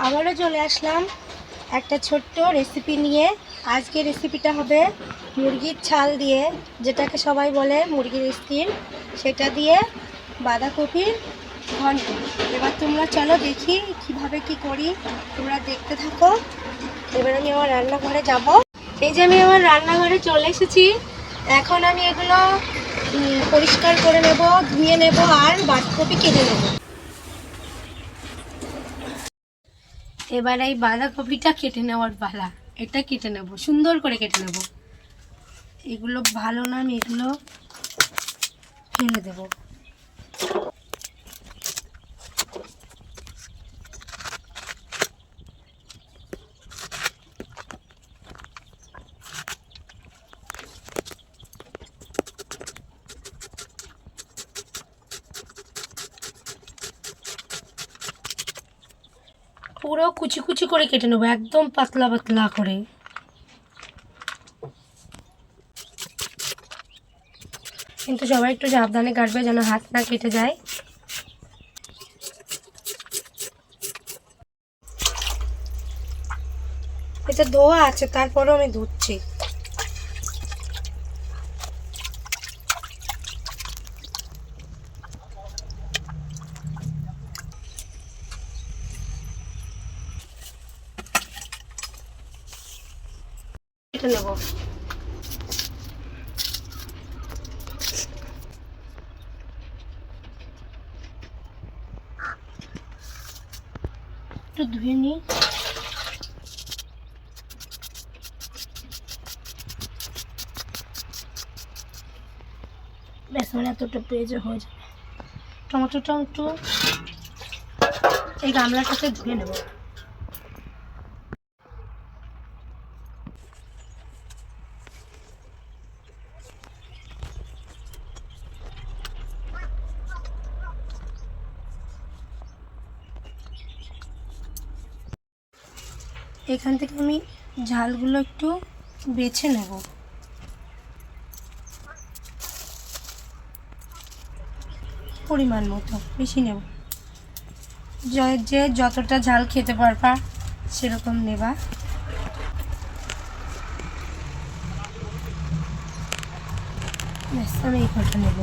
আবারও চলে আসলাম একটা ছোট্ট রেসিপি নিয়ে। আজকে রেসিপিটা হবে মুরগির ছাল দিয়ে, যেটাকে সবাই বলে মুরগির স্কিন, সেটা দিয়ে বাঁধাকপির ঘন্ট। এবার তোমরা চলো দেখি কিভাবে কি করি, তোমরা দেখতে থাকো। এবার আমি আমার রান্নাঘরে যাব। এই যে আমি আমার রান্নাঘরে চলে এসেছি। এখন আমি এগুলো পরিষ্কার করে নেব, ধুয়ে নেব আর বাঁধাকপি কেটে নেব। এবার এই বাঁধাকপিটা কেটে নেওয়ার পালা। এটা কেটে নেব, সুন্দর করে কেটে নেব। এগুলো ভালো না, আমি এগুলো ফেলে দেব। পুরো কুচি কুচি করে কেটে নেবো, একদম পাতলা পাতলা করে। কিন্তু সবাই একটু সাবধানে কাটবে যেন হাত না কেটে যায়। এটা ধোয়া আছে, তারপরেও আমি ধুচ্ছি। কেটে নেব। একটু ধুয়ে নিই। ব্যাস, মানে এতটা পেঁয়াজও হয়ে যাবে। টমেটোটা একটু এই গামলাটাতে ধুয়ে নেব। এখান থেকে আমি ঝালগুলো একটু বেছে নেব। পরিমাণ মতো, বেশি নেব। যে যতটা ঝাল খেতে পারবা সেরকম নেবা। ব্যাস, আমি এই কটা নেব।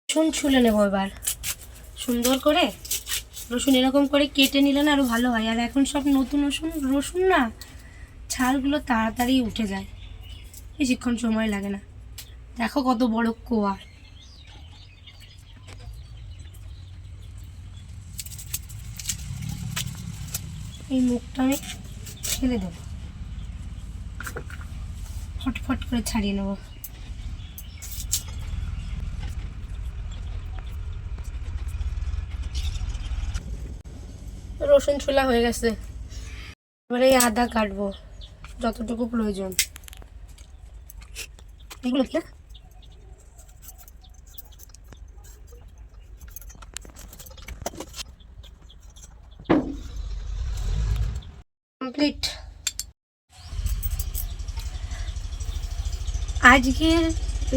রসুন ছুলে নেব এবার সুন্দর করে। রসুন এরকম করে কেটে নিলে না আরও ভালো হয়। আর এখন সব নতুন রসুন না, ছালগুলো তাড়াতাড়ি উঠে যায়, বেশিক্ষণ সময় লাগে না। দেখো কত বড় কোয়া। এই মুখটা আমি ফেলে দেবো, ফটফট করে ছাড়িয়ে নেব। রসুন ছোলা হয়ে গেছে। এবারে এই আদা কাটবো যতটুকু প্রয়োজন। এগুলো কি কমপ্লিট। আজকের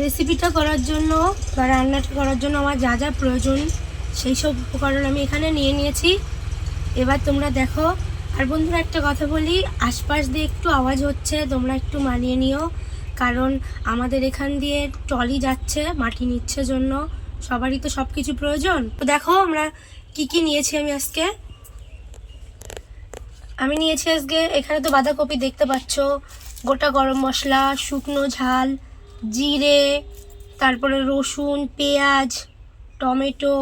রেসিপিটা করার জন্য বা রান্নাটা করার জন্য আমার যা যা প্রয়োজন সেই সব উপকরণ আমি এখানে নিয়ে নিয়েছি। এবার তোমরা দেখো। আর বন্ধুরা, একটা কথা বলি, আশপাশ দিয়ে একটু আওয়াজ হচ্ছে, তোমরা একটু মানিয়ে নিও। কারণ আমাদের এখান দিয়ে ট্রলি যাচ্ছে মাটি নিচ্ছে জন্য, সবারই তো সব কিছু প্রয়োজন। তো দেখো আমরা কি কি নিয়েছি। আমি নিয়েছি আজকে, এখানে তো বাঁধাকপি দেখতে পাচ্ছ, গোটা গরম মশলা, শুকনো ঝাল, জিরে, তারপরে রসুন, পেঁয়াজ, টমেটো,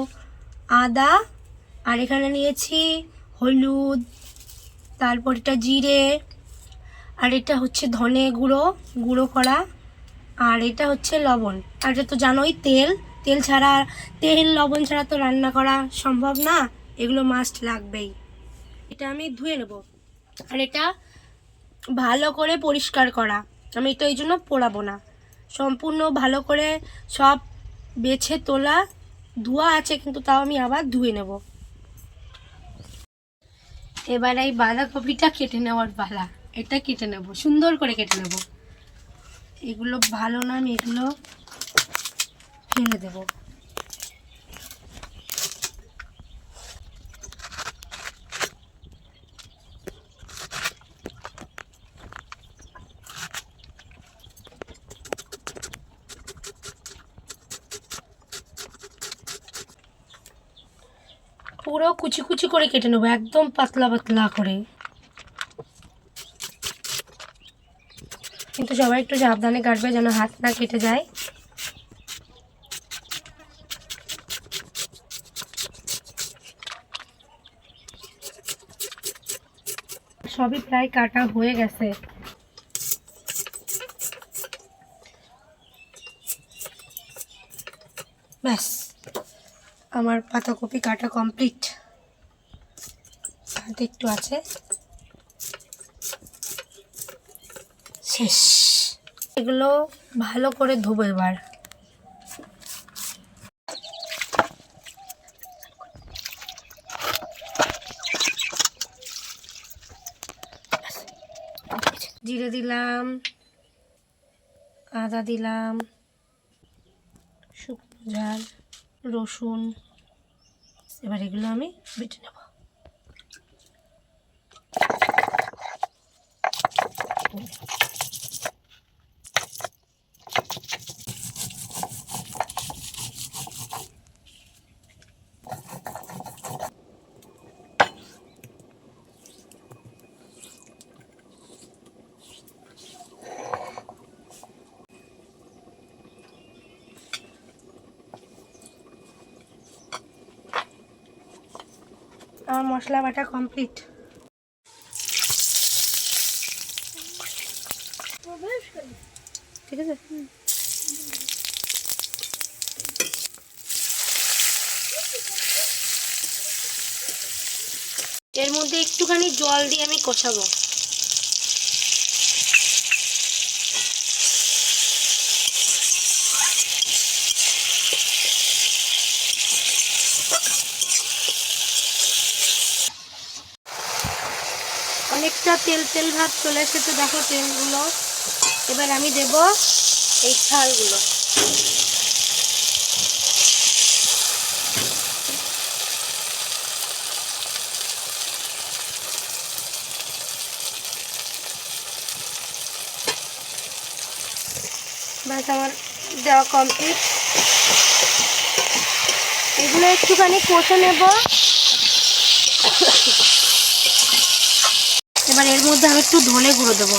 আদা। আর এখানে নিয়েছি হলুদ, তারপর এটা জিরে, আর এটা হচ্ছে ধনে গুঁড়ো করা, আর এটা হচ্ছে লবণ। আর এটা তো জানোই তেল। তেল লবণ ছাড়া তো রান্না করা সম্ভব না, এগুলো মাস্ট লাগবেই। এটা আমি ধুয়ে নেব। আর এটা ভালো করে পরিষ্কার করা, আমি এটা ওই জন্য পোড়াবো না। সম্পূর্ণ ভালো করে সব বেছে তোলা, ধোয়া আছে কিন্তু তাও আমি আবার ধুয়ে নেব। এবার এই বাঁধাকপিটা কেটে নেওয়ার পালা। এটা কেটে নেব, সুন্দর করে কেটে নেব। এগুলো ভালো না, আমি এগুলো ফেলে দেব। পুরো কুচি কুচি করে কেটে নেবো, একদম পাতলা পাতলা করে। কিন্তু সবাই একটু সাবধানে কাটবে যেন হাত না কেটে যায়। সবই প্রায় কাটা হয়ে গেছে। ব্যাস, আমার পাতাকপি কাটা কমপ্লিট। হাতে একটু আছে, শেষ। এগুলো ভালো করে ধোবো এবার। জিরে দিলাম, আদা দিলাম, শুকনো ঝাল, রসুন। এবার এগুলো আমি বেটে নেব। আমার মশলা বাটা কমপ্লিট। ঠিক আছে, এর মধ্যে একটুখানি জল দিয়ে আমি কষাবো। অনেকটা তেল তেল ভাব চলে এসেছে, দেখো তেলগুলো। এবার আমি দেব এই ঝালগুলো। ব্যাস, আমার দেওয়া কমপ্লিট। এগুলো একটুখানি কষে নেব। এবার এর মধ্যে আমি একটু ধনে গুঁড়ো দেবো।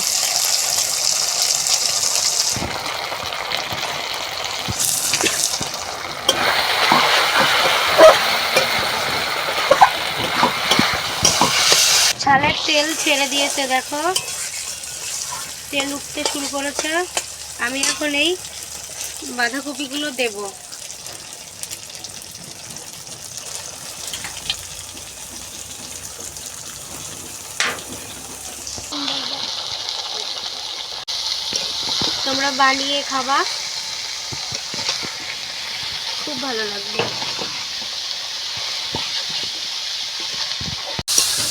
ছালের তেল ছেড়ে দিয়েছে, দেখো তেল উঠতে শুরু করেছে। আমি এখন এই বাঁধাকপিগুলো দেব। তোমরা বানিয়ে খাবা, খুব ভালো লাগবে।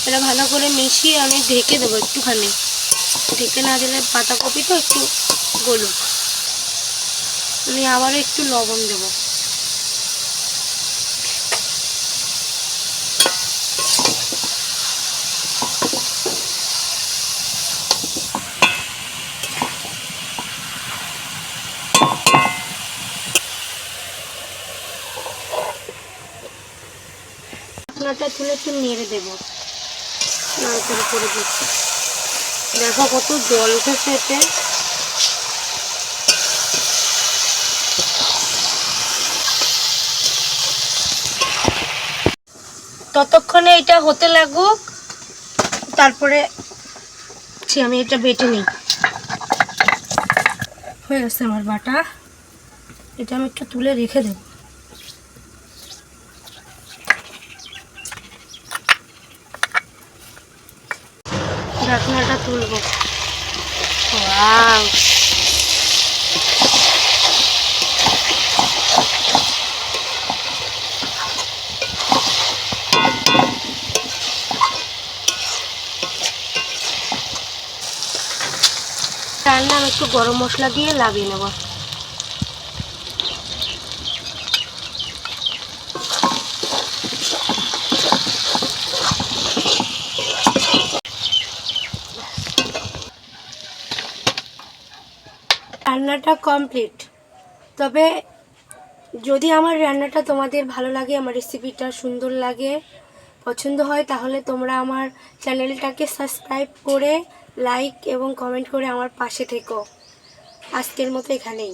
এটা ভালো করে মিশিয়ে আমি ঢেকে দেবো একটুখানি। ঢেকে না দিলে পাতাকপি তো একটু গলুক। আমি আবারও একটু লবণ দেবো। ঢাকনাটা তুলে একটু নেড়ে দেবো। নাড়াচাড়া করে দিচ্ছি। দেখো কত জল উঠেছে এতে। ততক্ষণে এটা হতে লাগুক, তারপরে আমি এটা বেটে নিই। হয়ে গেছে আমার বাটা। এটা আমি একটু তুলে রেখে দেব। ঢাকনাটা তুলবো। ওয়াও, রান্না আমি একটু গরম মশলা দিয়ে লাগিয়ে নেব। রান্নাটা কমপ্লিট। তবে যদি আমার রান্নাটা তোমাদের ভালো লাগে, আমার রেসিপিটা সুন্দর লাগে, পছন্দ হয় তাহলে তোমরা আমার চ্যানেলটাকে সাবস্ক্রাইব করে লাইক এবং কমেন্ট করে আমার পাশে থেকো। আজকের মতো এখানেই।